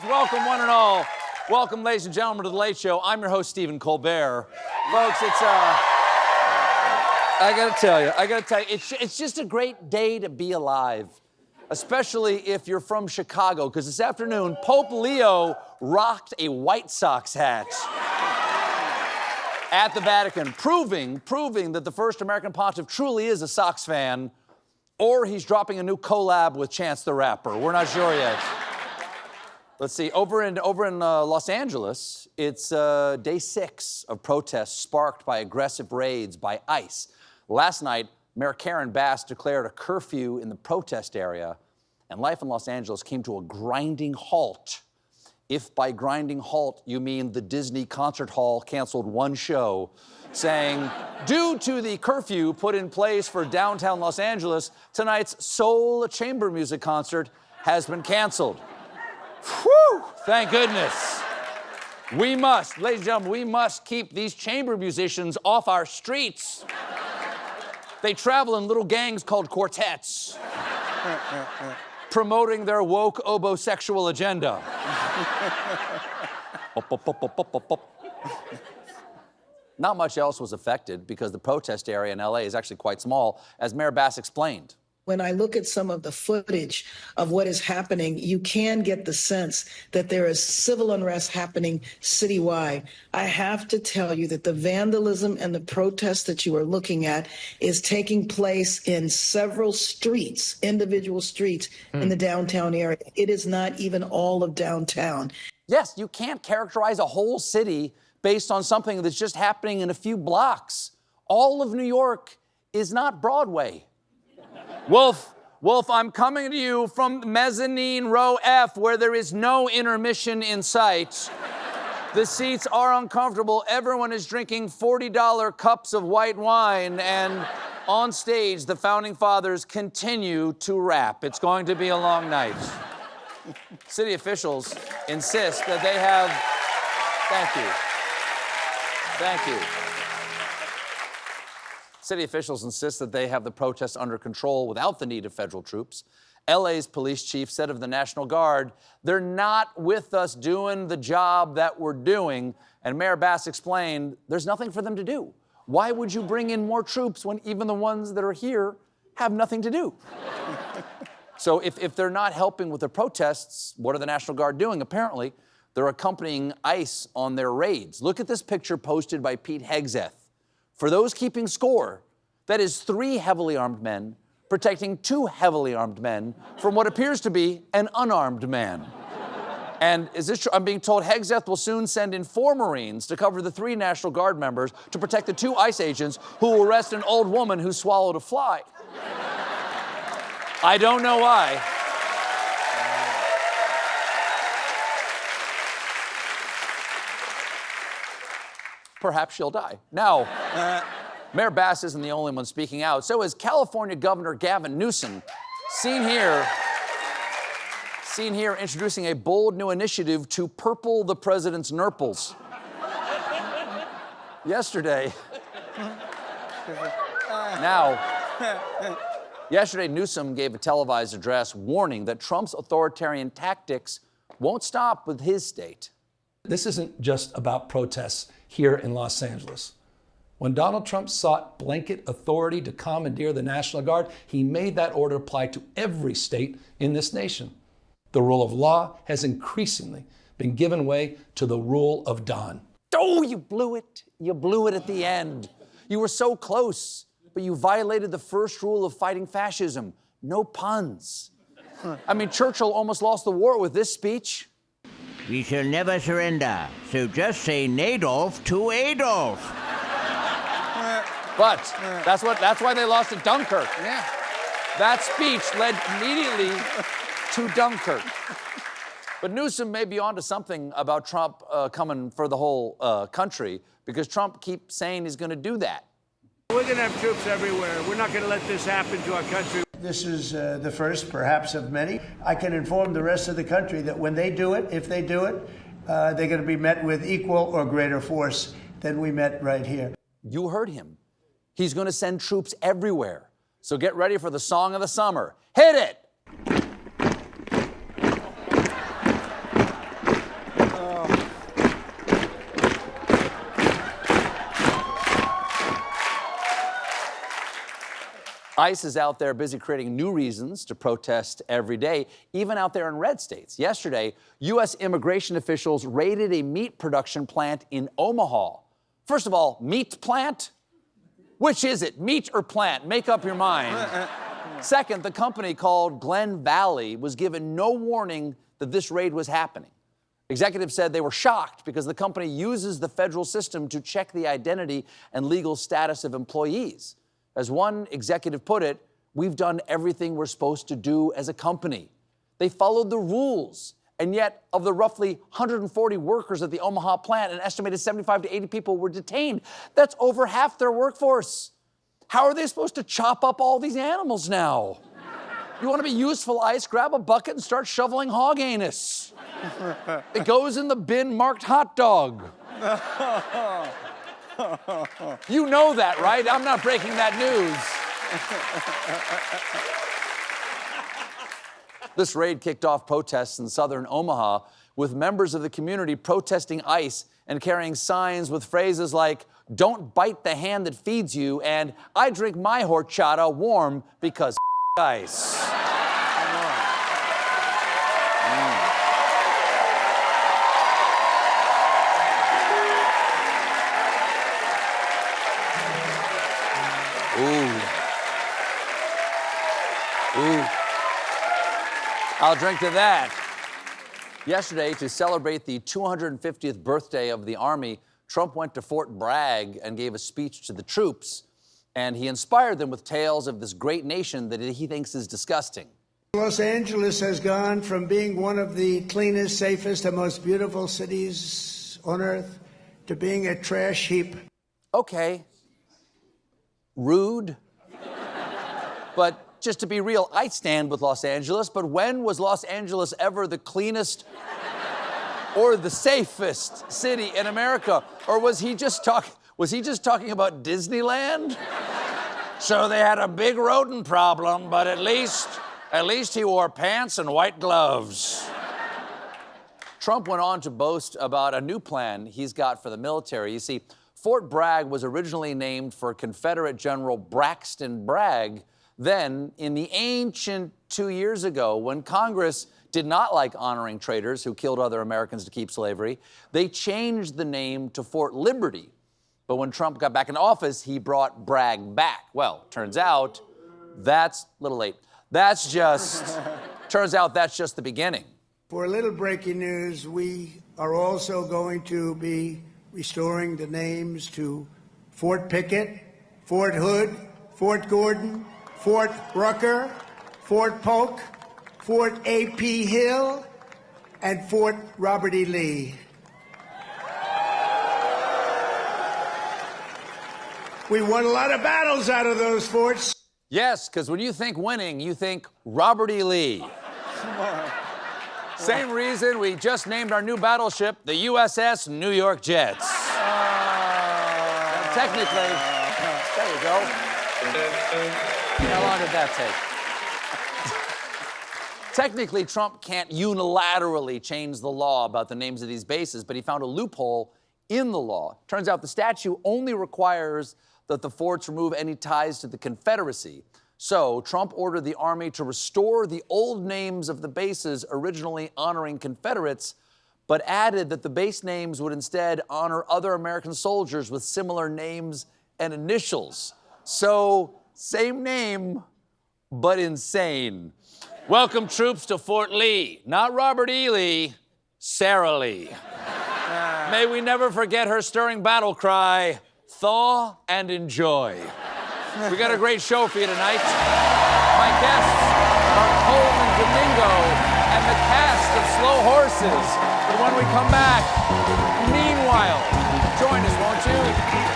Welcome, one and all. Welcome, ladies and gentlemen, to The Late Show. I'm your host, Stephen Colbert. Folks, I gotta tell you, it's just a great day to be alive, especially if you're from Chicago, because this afternoon, Pope Leo rocked a White Sox hat at the Vatican, proving that the first American pontiff truly is a Sox fan, or he's dropping a new collab with Chance the Rapper. We're not sure yet. Let's see, over in Los Angeles, it's day 6 of protests sparked by aggressive raids by ICE. Last night, Mayor Karen Bass declared a curfew in the protest area, and life in Los Angeles came to a grinding halt. If by grinding halt you mean the Disney Concert Hall canceled one show, saying, due to the curfew put in place for downtown Los Angeles, tonight's soul chamber music concert has been canceled. Whew! Thank goodness. We must, ladies and gentlemen, we must keep these chamber musicians off our streets. They travel in little gangs called quartets, promoting their woke obosexual agenda. Not much else was affected because the protest area in LA is actually quite small, as Mayor Bass explained. When I look at some of the footage of what is happening, you can get the sense that there is civil unrest happening citywide. I have to tell you that the vandalism and the protests that you are looking at is taking place in several streets, individual streets in the downtown area. It is not even all of downtown. Yes, you can't characterize a whole city based on something that's just happening in a few blocks. All of New York is not Broadway. Wolf, I'm coming to you from mezzanine row F, where there is no intermission in sight. The seats are uncomfortable. Everyone is drinking $40 cups of white wine, and on stage, the Founding Fathers continue to rap. It's going to be a long night. City officials insist that they have... Thank you. City officials insist that they have the protests under control without the need of federal troops. LA's police chief said of the National Guard, they're not with us doing the job that we're doing. And Mayor Bass explained, there's nothing for them to do. Why would you bring in more troops when even the ones that are here have nothing to do? So if they're not helping with the protests, what are the National Guard doing? Apparently, they're accompanying ICE on their raids. Look at this picture posted by Pete Hegseth. For those keeping score, that is 3 heavily armed men protecting 2 heavily armed men from what appears to be an unarmed man. And is this true? I'm being told Hegseth will soon send in 4 Marines to cover the 3 National Guard members to protect the 2 ICE agents who will arrest an old woman who swallowed a fly. I don't know why. Perhaps she'll die. Now, Mayor Bass isn't the only one speaking out. So is California Governor Gavin Newsom, seen here introducing a bold new initiative to purple the president's nurples. Yesterday, Newsom gave a televised address warning that Trump's authoritarian tactics won't stop with his state. This isn't just about protests here in Los Angeles. When Donald Trump sought blanket authority to commandeer the National Guard, he made that order apply to every state in this nation. The rule of law has increasingly been given way to the rule of Don. Oh, you blew it. You blew it at the end. You were so close, but you violated the first rule of fighting fascism. No puns. I mean, Churchill almost lost the war with this speech. We shall never surrender, so just say Nadolf to Adolf. But that's why they lost at Dunkirk. Yeah. That speech led immediately to Dunkirk. But Newsom may be onto something about Trump coming for the whole country, because Trump keeps saying he's going to do that. We're going to have troops everywhere. We're not going to let this happen to our country. This is the first, perhaps, of many. I can inform the rest of the country that when they do it, if they do it, they're going to be met with equal or greater force than we met right here. You heard him. He's going to send troops everywhere. So get ready for the song of the summer. Hit it! ICE is out there busy creating new reasons to protest every day, even out there in red states. Yesterday, U.S. immigration officials raided a meat production plant in Omaha. First of all, meat plant? Which is it, meat or plant? Make up your mind. Second, the company called Glen Valley was given no warning that this raid was happening. Executives said they were shocked because the company uses the federal system to check the identity and legal status of employees. As one executive put it, we've done everything we're supposed to do as a company. They followed the rules. And yet, of the roughly 140 workers at the Omaha plant, an estimated 75 to 80 people were detained. That's over half their workforce. How are they supposed to chop up all these animals now? You want to be useful, ICE? Grab a bucket and start shoveling hog anus. It goes in the bin marked hot dog. You know that, right? I'm not breaking that news. This raid kicked off protests in southern Omaha with members of the community protesting ICE and carrying signs with phrases like, "Don't bite the hand that feeds you," and "I drink my horchata warm because ICE." Ooh. I'll drink to that. Yesterday, to celebrate the 250th birthday of the Army, Trump went to Fort Bragg and gave a speech to the troops, and he inspired them with tales of this great nation that he thinks is disgusting. Los Angeles has gone from being one of the cleanest, safest, and most beautiful cities on earth to being a trash heap. Okay. Rude. But just to be real, I stand with Los Angeles, but when was Los Angeles ever the cleanest or the safest city in America? Or was he just talking about Disneyland? So they had a big rodent problem, but at least he wore pants and white gloves. Trump went on to boast about a new plan he's got for the military. You see, Fort Bragg was originally named for Confederate General Braxton Bragg. Then, in the ancient 2 years ago, when Congress did not like honoring traitors who killed other Americans to keep slavery, they changed the name to Fort Liberty. But when Trump got back in office, he brought Bragg back. Well, turns out that's a little late. Turns out that's just the beginning. For a little breaking news, we are also going to be restoring the names to Fort Pickett, Fort Hood, Fort Gordon, Fort Rucker, Fort Polk, Fort A.P. Hill, and Fort Robert E. Lee. We won a lot of battles out of those forts. Yes, because when you think winning, you think Robert E. Lee. Same reason we just named our new battleship the USS New York Jets. Technically, there you go. How long did that take? Technically, Trump can't unilaterally change the law about the names of these bases, but he found a loophole in the law. Turns out the statute only requires that the forts remove any ties to the Confederacy. So Trump ordered the Army to restore the old names of the bases originally honoring Confederates, but added that the base names would instead honor other American soldiers with similar names and initials. So, same name, but insane. Welcome, troops, to Fort Lee. Not Robert E. Lee, Sarah Lee. May we never forget her stirring battle cry, thaw and enjoy. We got a great show for you tonight. My guests are Coleman Domingo and the cast of Slow Horses. But when we come back, meanwhile, join us, won't you?